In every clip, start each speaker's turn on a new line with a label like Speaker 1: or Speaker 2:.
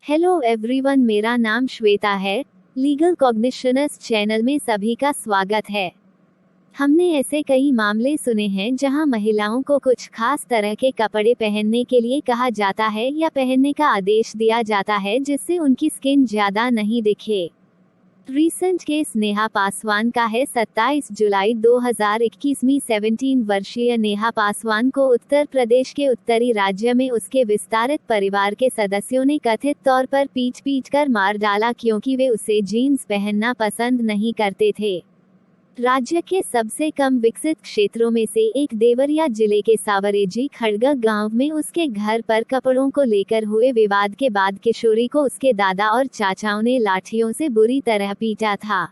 Speaker 1: Hello everyone, मेरा नाम श्वेता है। लीगल कॉग्निशनर्स चैनल में सभी का स्वागत है। हमने ऐसे कई मामले सुने हैं जहां महिलाओं को कुछ खास तरह के कपड़े पहनने के लिए कहा जाता है या पहनने का आदेश दिया जाता है जिससे उनकी स्किन ज्यादा नहीं दिखे। रीसेंट केस नेहा पासवान का है। 27 जुलाई 2021 में 17 वर्षीय नेहा पासवान को उत्तर प्रदेश के उत्तरी राज्य में उसके विस्तारित परिवार के सदस्यों ने कथित तौर पर पीट कर मार डाला क्योंकि वे उसे जीन्स पहनना पसंद नहीं करते थे। राज्य के सबसे कम विकसित क्षेत्रों में से एक देवरिया जिले के सावरेजी खड़गा गांव में उसके घर पर कपड़ों को लेकर हुए विवाद के बाद किशोरी को उसके दादा और चाचाओं ने लाठियों से बुरी तरह पीटा था।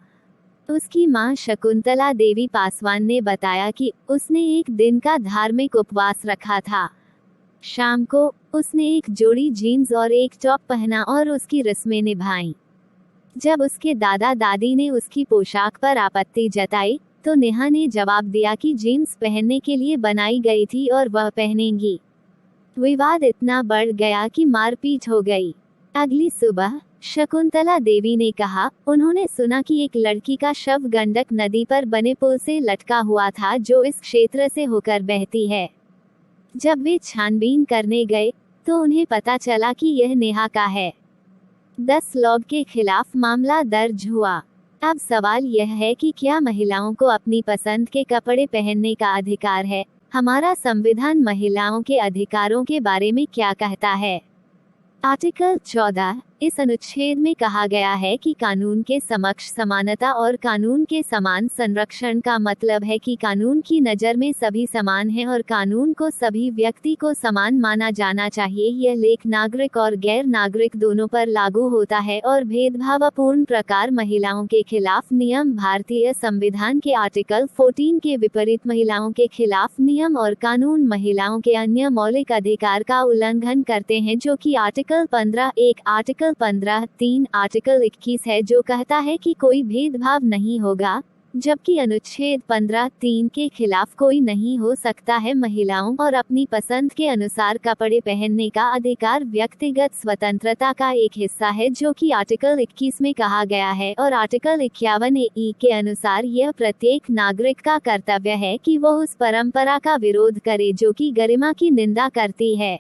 Speaker 1: उसकी मां शकुंतला देवी पासवान ने बताया कि उसने एक दिन का धार्मिक उपवास रखा था। शाम को उसने एक जोड़ी जीन्स और एक टॉप पहना और उसकी रस्में निभाईं। जब उसके दादा दादी ने उसकी पोशाक पर आपत्ति जताई तो नेहा ने जवाब दिया कि जीन्स पहनने के लिए बनाई गई थी और वह पहनेंगी। विवाद इतना बढ़ गया कि मारपीट हो गई। अगली सुबह शकुंतला देवी ने कहा, उन्होंने सुना कि एक लड़की का शव गंडक नदी पर बने पुल से लटका हुआ था जो इस क्षेत्र से होकर बहती है। जब वे छानबीन करने गए तो उन्हें पता चला कि यह नेहा का है। 10 लोग के खिलाफ मामला दर्ज हुआ। अब सवाल यह है कि क्या महिलाओं को अपनी पसंद के कपड़े पहनने का अधिकार है? हमारा संविधान महिलाओं के अधिकारों के बारे में क्या कहता है? आर्टिकल 14 इस अनुच्छेद में कहा गया है कि कानून के समक्ष समानता और कानून के समान संरक्षण का मतलब है कि कानून की नज़र में सभी समान हैं और कानून को सभी व्यक्ति को समान माना जाना चाहिए। यह लेख नागरिक और गैर नागरिक दोनों पर लागू होता है और भेदभावपूर्ण प्रकार महिलाओं के खिलाफ नियम भारतीय संविधान के आर्टिकल 14 के विपरीत महिलाओं के खिलाफ नियम और कानून महिलाओं के अन्य मौलिक अधिकार का उल्लंघन करते हैं, जो कि आर्टिकल 15(1), आर्टिकल 15(3), आर्टिकल 21 है जो कहता है कि कोई भेदभाव नहीं होगा, जबकि अनुच्छेद 15(3) के खिलाफ कोई नहीं हो सकता है। महिलाओं और अपनी पसंद के अनुसार कपड़े पहनने का अधिकार व्यक्तिगत स्वतंत्रता का एक हिस्सा है जो कि आर्टिकल 21 में कहा गया है और आर्टिकल 51(e) के अनुसार यह प्रत्येक नागरिक का कर्तव्य है कि वह उस परंपरा का विरोध करे जो कि गरिमा की निंदा करती है।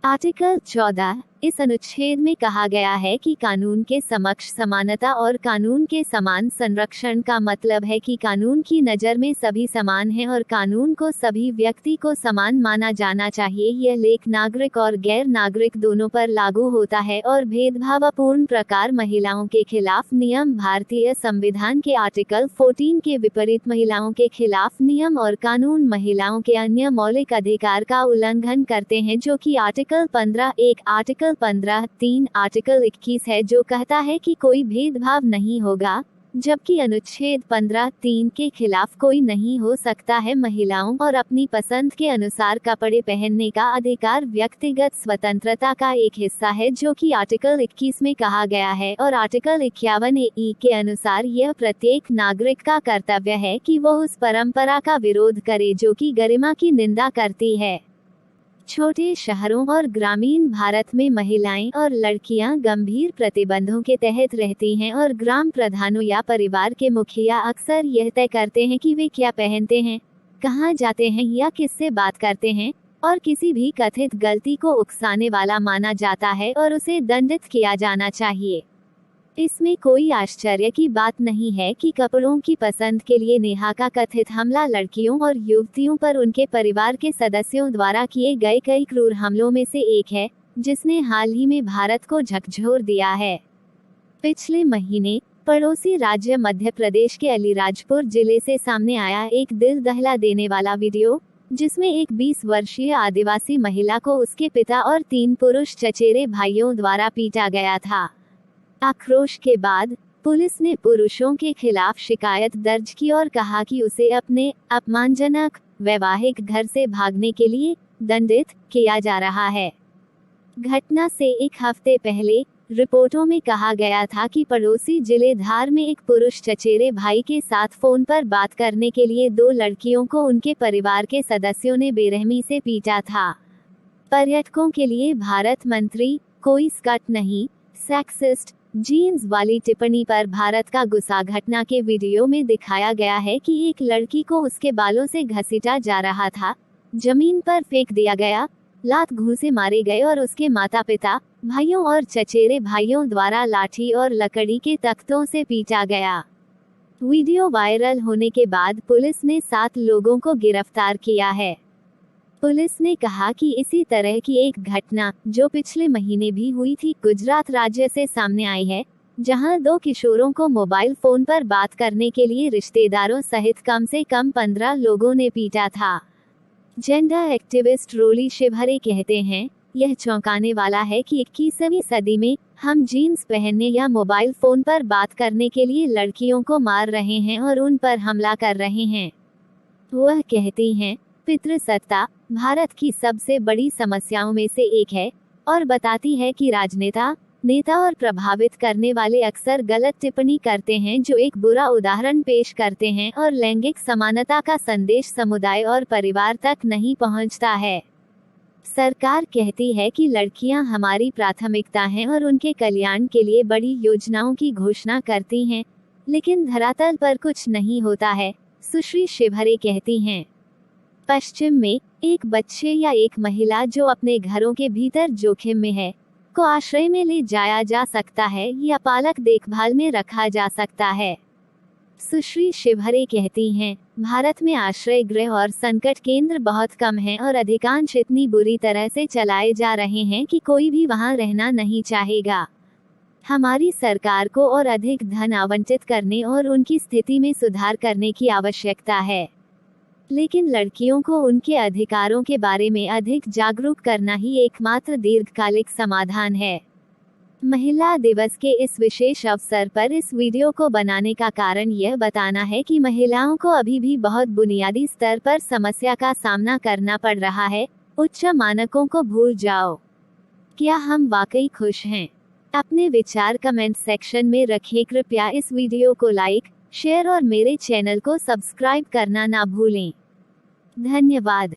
Speaker 1: आर्टिकल 14 इस अनुच्छेद में कहा गया है कि कानून के समक्ष समानता और कानून के समान संरक्षण का मतलब है कि कानून की नज़र में सभी समान हैं और कानून को सभी व्यक्ति को समान माना जाना चाहिए। यह लेख नागरिक और गैर नागरिक दोनों पर लागू होता है और भेदभावपूर्ण प्रकार महिलाओं के खिलाफ नियम भारतीय संविधान के आर्टिकल 14 के विपरीत महिलाओं के खिलाफ नियम और कानून महिलाओं के अन्य मौलिक अधिकार का उल्लंघन करते हैं, जो कि आर्टिकल 15(1), आर्टिकल 15(3), आर्टिकल 21 है जो कहता है कि कोई भेदभाव नहीं होगा, जबकि अनुच्छेद 15(3) के खिलाफ कोई नहीं हो सकता है। महिलाओं और अपनी पसंद के अनुसार कपड़े पहनने का अधिकार व्यक्तिगत स्वतंत्रता का एक हिस्सा है जो कि आर्टिकल 21 में कहा गया है और आर्टिकल 51(e) के अनुसार यह प्रत्येक नागरिक का कर्तव्य है कि वह उस परंपरा का विरोध करे जो कि गरिमा की निंदा करती है। छोटे शहरों और ग्रामीण भारत में महिलाएं और लड़कियां गंभीर प्रतिबंधों के तहत रहती हैं और ग्राम प्रधानों या परिवार के मुखिया अक्सर यह तय करते हैं कि वे क्या पहनते हैं, कहां जाते हैं या किससे बात करते हैं, और किसी भी कथित गलती को उकसाने वाला माना जाता है और उसे दंडित किया जाना चाहिए। इसमें कोई आश्चर्य की बात नहीं है कि कपड़ों की पसंद के लिए नेहा का कथित हमला लड़कियों और युवतियों पर उनके परिवार के सदस्यों द्वारा किए गए कई क्रूर हमलों में से एक है, जिसने हाल ही में भारत को झकझोर दिया है। पिछले महीने पड़ोसी राज्य मध्य प्रदेश के अलीराजपुर जिले से सामने आया एक दिल दहला देने वाला वीडियो, जिसमें एक 20 वर्षीय आदिवासी महिला को उसके पिता और 3 पुरुष चचेरे भाइयों द्वारा पीटा गया था। आक्रोश के बाद पुलिस ने पुरुषों के खिलाफ शिकायत दर्ज की और कहा कि उसे अपने अपमानजनक वैवाहिक घर से भागने के लिए दंडित किया जा रहा है। घटना से एक हफ्ते पहले रिपोर्टों में कहा गया था कि पड़ोसी जिले धार में एक पुरुष चचेरे भाई के साथ फोन पर बात करने के लिए 2 लड़कियों को उनके परिवार के सदस्यों ने बेरहमी से पीटा था। पर्यटकों के लिए भारत मंत्री कोई स्कर्ट नहीं, सेक्सिस्ट जीन्स वाली टिप्पणी पर भारत का गुस्सा। घटना के वीडियो में दिखाया गया है कि एक लड़की को उसके बालों से घसीटा जा रहा था, जमीन पर फेंक दिया गया, लात घूंसे मारे गए और उसके माता पिता, भाइयों और चचेरे भाइयों द्वारा लाठी और लकड़ी के तख्तों से पीटा गया। वीडियो वायरल होने के बाद पुलिस ने 7 लोगों को गिरफ्तार किया है। पुलिस ने कहा कि इसी तरह की एक घटना, जो पिछले महीने भी हुई थी, गुजरात राज्य से सामने आई है, जहां 2 किशोरों को मोबाइल फोन पर बात करने के लिए रिश्तेदारों सहित कम से कम 15 लोगों ने पीटा था। जेंडर एक्टिविस्ट रोली शिवहरे कहते हैं, यह चौंकाने वाला है कि 21वीं सदी में हम जीन्स पहनने या मोबाइल फोन पर बात करने के लिए लड़कियों को मार रहे हैं और उन पर हमला कर रहे हैं। वह कहती हैं, पितृसत्ता भारत की सबसे बड़ी समस्याओं में से एक है और बताती है कि राजनेता, नेता और प्रभावित करने वाले अक्सर गलत टिप्पणी करते हैं जो एक बुरा उदाहरण पेश करते हैं और लैंगिक समानता का संदेश समुदाय और परिवार तक नहीं पहुंचता है। सरकार कहती है कि लड़कियां हमारी प्राथमिकता हैं और उनके कल्याण के लिए बड़ी योजनाओं की घोषणा करती हैं, लेकिन धरातल पर कुछ नहीं होता है, सुश्री शिवहरे कहती हैं। पश्चिम में एक बच्चे या एक महिला जो अपने घरों के भीतर जोखिम में है, को आश्रय में ले जाया जा सकता है या पालक देखभाल में रखा जा सकता है। सुश्री शिवहरे कहती हैं, भारत में आश्रय गृह और संकट केंद्र बहुत कम हैं और अधिकांश इतनी बुरी तरह से चलाए जा रहे हैं कि कोई भी वहां रहना नहीं चाहेगा। हमारी सरकार को और अधिक धन आवंटित करने और उनकी स्थिति में सुधार करने की आवश्यकता है, लेकिन लड़कियों को उनके अधिकारों के बारे में अधिक जागरूक करना ही एकमात्र दीर्घकालिक समाधान है। महिला दिवस के इस विशेष अवसर पर इस वीडियो को बनाने का कारण यह बताना है कि महिलाओं को अभी भी बहुत बुनियादी स्तर पर समस्या का सामना करना पड़ रहा है। उच्च मानकों को भूल जाओ। क्या हम वाकई खुश हैं? अपने विचार कमेंट सेक्शन में रखें। कृपया इस वीडियो को लाइक, शेयर और मेरे चैनल को सब्सक्राइब करना ना भूलें। धन्यवाद।